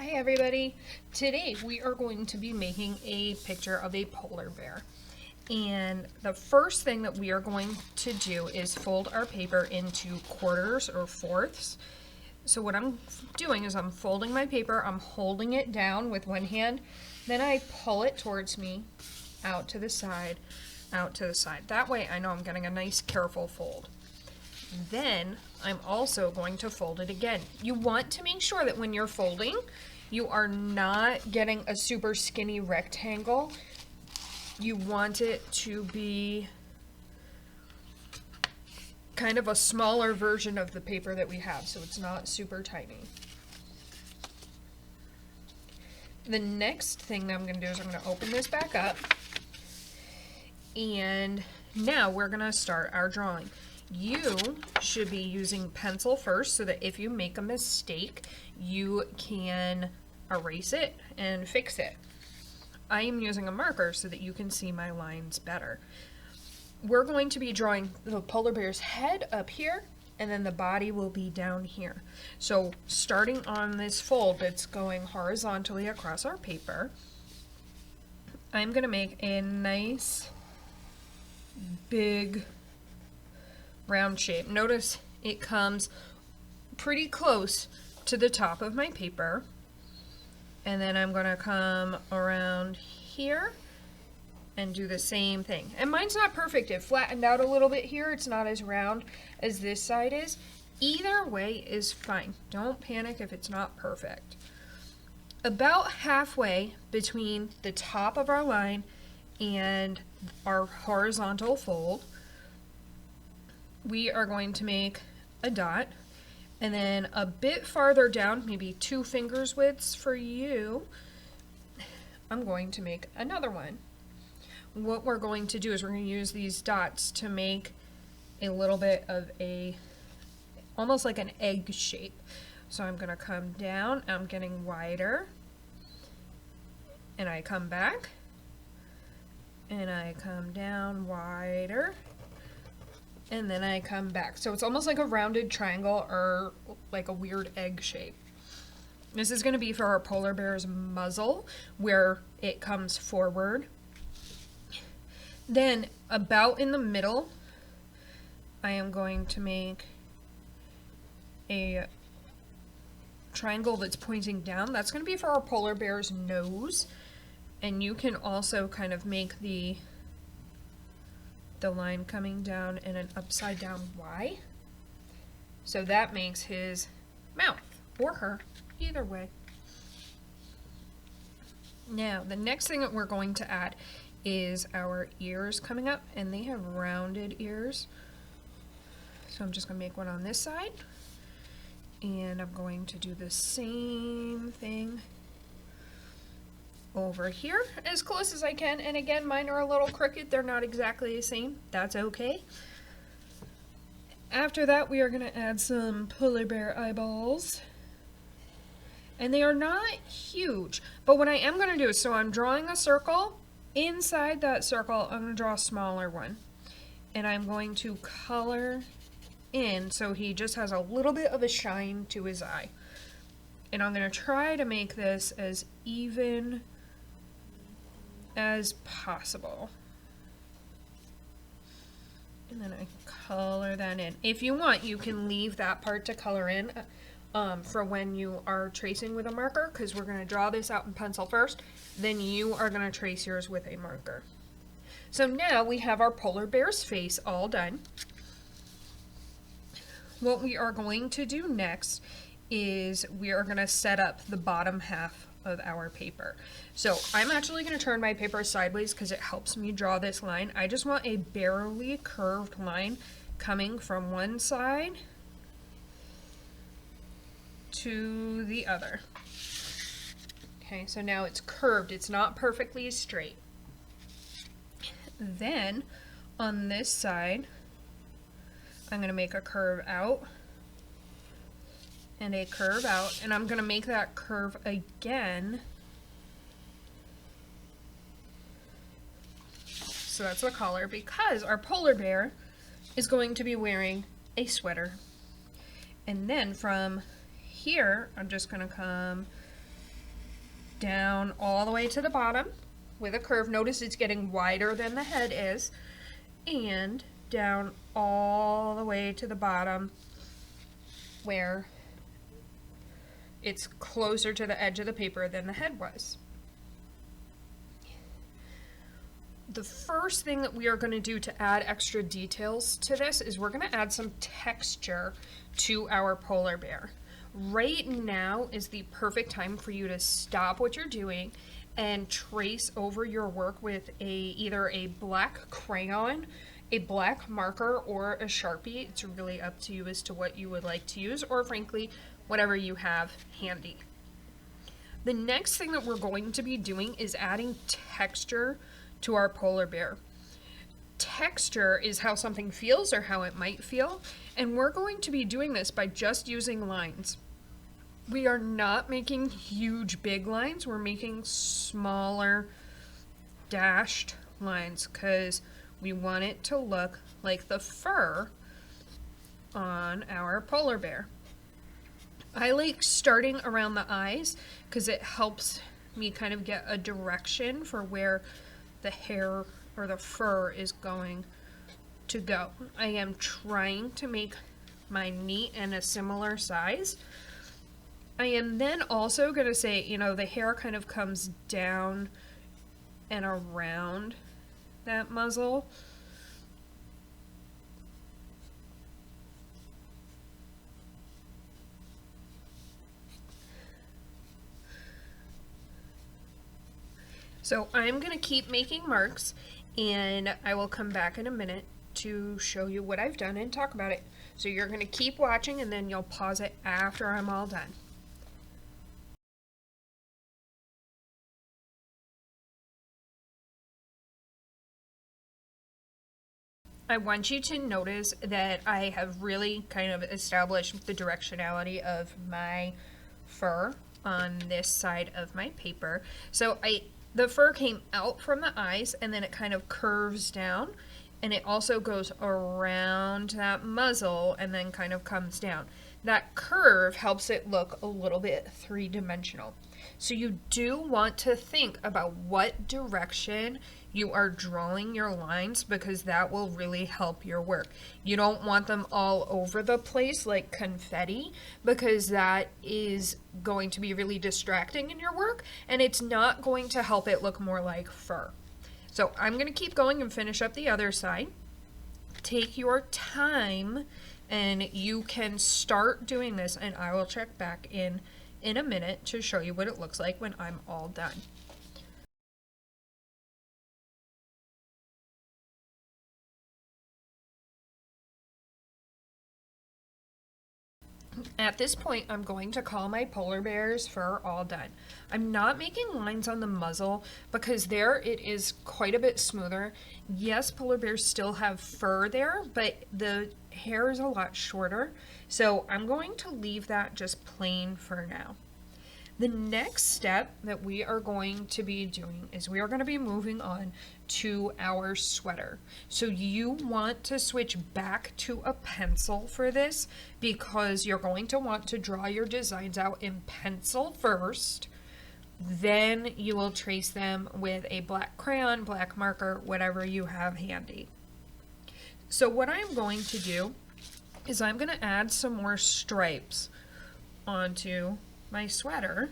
Hi everybody! Today we are going to be making a picture of a polar bear. And the first thing that we are going to do is fold our paper into quarters or fourths. So what I'm doing is I'm folding my paper, I'm holding it down with one hand, then I pull it towards me, out to the side, out to the side. That way I know I'm getting a nice careful fold. Then I'm also going to fold it again. You want to make sure that when you're folding, you are not getting a super skinny rectangle. You want it to be kind of a smaller version of the paper that we have, so it's not super tiny. The next thing that I'm going to do is I'm going to open this back up, and now we're going to start our drawing. You should be using pencil first so that if you make a mistake, you can erase it and fix it. I am using a marker so that you can see my lines better. We're going to be drawing the polar bear's head up here, and then the body will be down here. So starting on this fold that's going horizontally across our paper, I'm going to make a nice big round shape. Notice it comes pretty close to the top of my paper, and then I'm going to come around here and do the same thing. And mine's not perfect. It flattened out a little bit here. It's not as round as this side is. Either way is fine. Don't panic if it's not perfect. About halfway between the top of our line and our horizontal fold, we are going to make a dot, and then a bit farther down, maybe 2 fingers widths for you, I'm going to make another one. What we're going to do is we're going to use these dots to make a little bit of almost like an egg shape. So I'm going to come down, I'm getting wider, and I come back, and I come down wider, and then I come back. So it's almost like a rounded triangle or like a weird egg shape. This is going to be for our polar bear's muzzle, where it comes forward. Then about in the middle, I am going to make a triangle that's pointing down. That's going to be for our polar bear's nose. And you can also kind of make the line coming down in an upside down Y. So that makes his mouth, or her, either way. Now, the next thing that we're going to add is our ears coming up, and they have rounded ears. So I'm just going to make one on this side, and I'm going to do the same thing over here as close as I can. And again, mine are a little crooked. They're not exactly the same. That's okay. After that, we are going to add some polar bear eyeballs. And they are not huge. But what I am going to do is, so I'm drawing a circle. Inside that circle, I'm going to draw a smaller one. And I'm going to color in so he just has a little bit of a shine to his eye. And I'm going to try to make this as even as possible. And then I color that in. If you want, you can leave that part to color in for when you are tracing with a marker, because we're going to draw this out in pencil first, then you are going to trace yours with a marker. So now we have our polar bear's face all done. What we are going to do next is we are going to set up the bottom half of our paper. So I'm actually going to turn my paper sideways because it helps me draw this line. I just want a barely curved line coming from one side to the other. Okay, so now it's curved. It's not perfectly straight. Then on this side, I'm going to make a curve out and a curve out, and I'm going to make that curve again. So that's the collar, because our polar bear is going to be wearing a sweater. And then from here, I'm just going to come down all the way to the bottom with a curve. Notice it's getting wider than the head is, and down all the way to the bottom where it's closer to the edge of the paper than the head was. The first thing that we are going to do to add extra details to this is we're going to add some texture to our polar bear. Right now is the perfect time for you to stop what you're doing and trace over your work with either a black crayon, a black marker, or a Sharpie. It's really up to you as to what you would like to use, or frankly, whatever you have handy. The next thing that we're going to be doing is adding texture to our polar bear. Texture is how something feels or how it might feel, and we're going to be doing this by just using lines. We are not making huge big lines, we're making smaller dashed lines because we want it to look like the fur on our polar bear. I like starting around the eyes because it helps me kind of get a direction for where the hair or the fur is going to go. I am trying to make mine neat and a similar size. I am then also going to say, you know, the hair kind of comes down and around that muzzle. So I'm going to keep making marks, and I will come back in a minute to show you what I've done and talk about it. So you're going to keep watching, and then you'll pause it after I'm all done. I want you to notice that I have really kind of established the directionality of my fur on this side of my paper. So the fur came out from the eyes, and then it kind of curves down, and it also goes around that muzzle and then kind of comes down. That curve helps it look a little bit three-dimensional. So you do want to think about what direction you are drawing your lines, because that will really help your work. You don't want them all over the place like confetti, because that is going to be really distracting in your work, and it's not going to help it look more like fur. So I'm going to keep going and finish up the other side. Take your time, and you can start doing this, and I will check back in a minute to show you what it looks like when I'm all done. At this point, I'm going to call my polar bear's fur all done. I'm not making lines on the muzzle because there it is quite a bit smoother. Yes, polar bears still have fur there, but the hair is a lot shorter. So I'm going to leave that just plain for now. The next step that we are going to be doing is we are going to be moving on to our sweater. So you want to switch back to a pencil for this, because you're going to want to draw your designs out in pencil first. Then you will trace them with a black crayon, black marker, whatever you have handy. So what I'm going to do is I'm going to add some more stripes onto my sweater,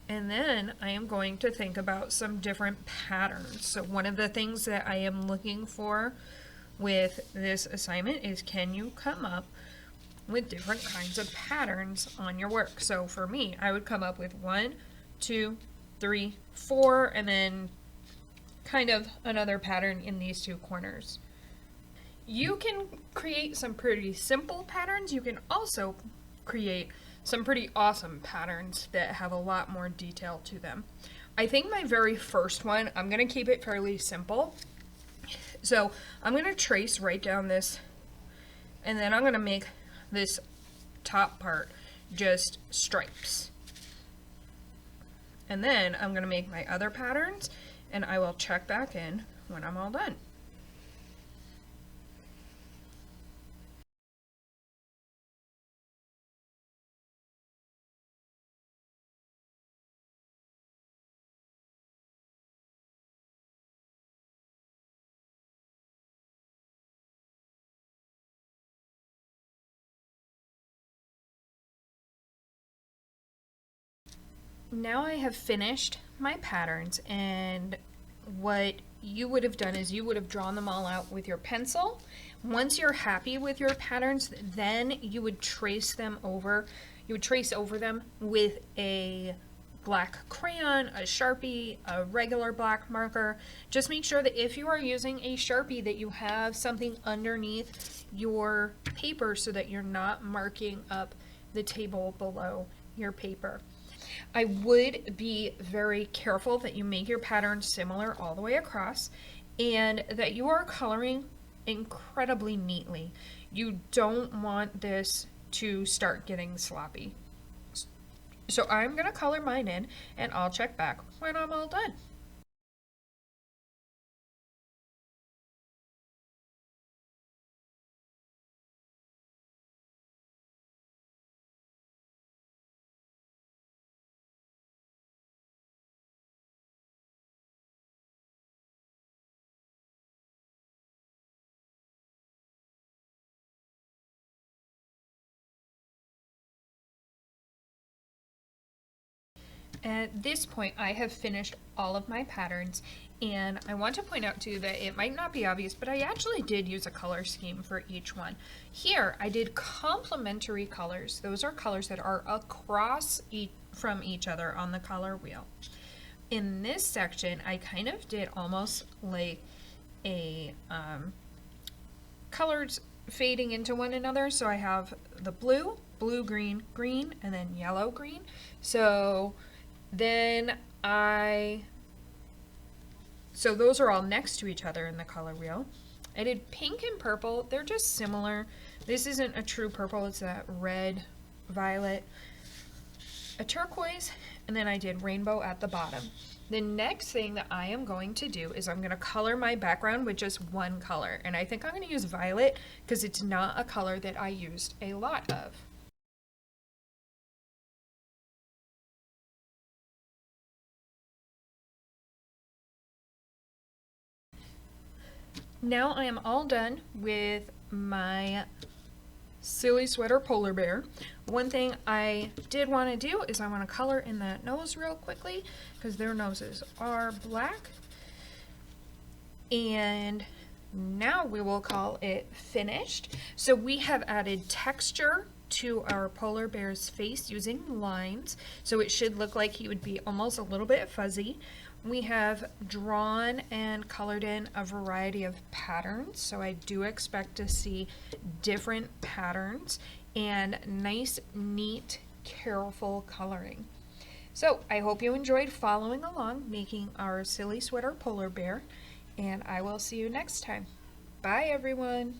and then I am going to think about some different patterns. So one of the things that I am looking for with this assignment is, can you come up with different kinds of patterns on your work? So for me, I would come up with 1, 2, 3, 4, and then kind of another pattern in these two corners. You can create some pretty simple patterns. You can also create some pretty awesome patterns that have a lot more detail to them. I think my very first one, I'm going to keep it fairly simple. So I'm going to trace right down this, and then I'm going to make this top part just stripes. And then I'm going to make my other patterns, and I will check back in when I'm all done. now I have finished my patterns, and what you would have done is you would have drawn them all out with your pencil. Once you're happy with your patterns, then you would trace them over. You would trace over them with a black crayon, a Sharpie, a regular black marker. Just make sure that if you are using a Sharpie that you have something underneath your paper so that you're not marking up the table below your paper. I would be very careful that you make your pattern similar all the way across and that you are coloring incredibly neatly. You don't want this to start getting sloppy. So I'm going to color mine in and I'll check back when I'm all done. At this point, I have finished all of my patterns, and I want to point out too that it might not be obvious, but I actually did use a color scheme for each one. Here, I did complementary colors. Those are colors that are across from each other on the color wheel. In this section, I kind of did almost like a colors fading into one another. So I have the blue, blue, green, green, and then yellow, green. So then so those are all next to each other in the color wheel. I did pink and purple. They're just similar. This isn't a true purple. It's that red, violet, a turquoise, and then I did rainbow at the bottom. The next thing that I am going to do is I'm going to color my background with just one color. And I think I'm going to use violet because it's not a color that I used a lot of. Now I am all done with my silly sweater polar bear. One thing I did want to do is I want to color in that nose real quickly because their noses are black. And now we will call it finished. So we have added texture to our polar bear's face using lines. So it should look like he would be almost a little bit fuzzy. We have drawn and colored in a variety of patterns, so I do expect to see different patterns and nice, neat, careful coloring. So I hope you enjoyed following along making our silly sweater polar bear, and I will see you next time. Bye, everyone.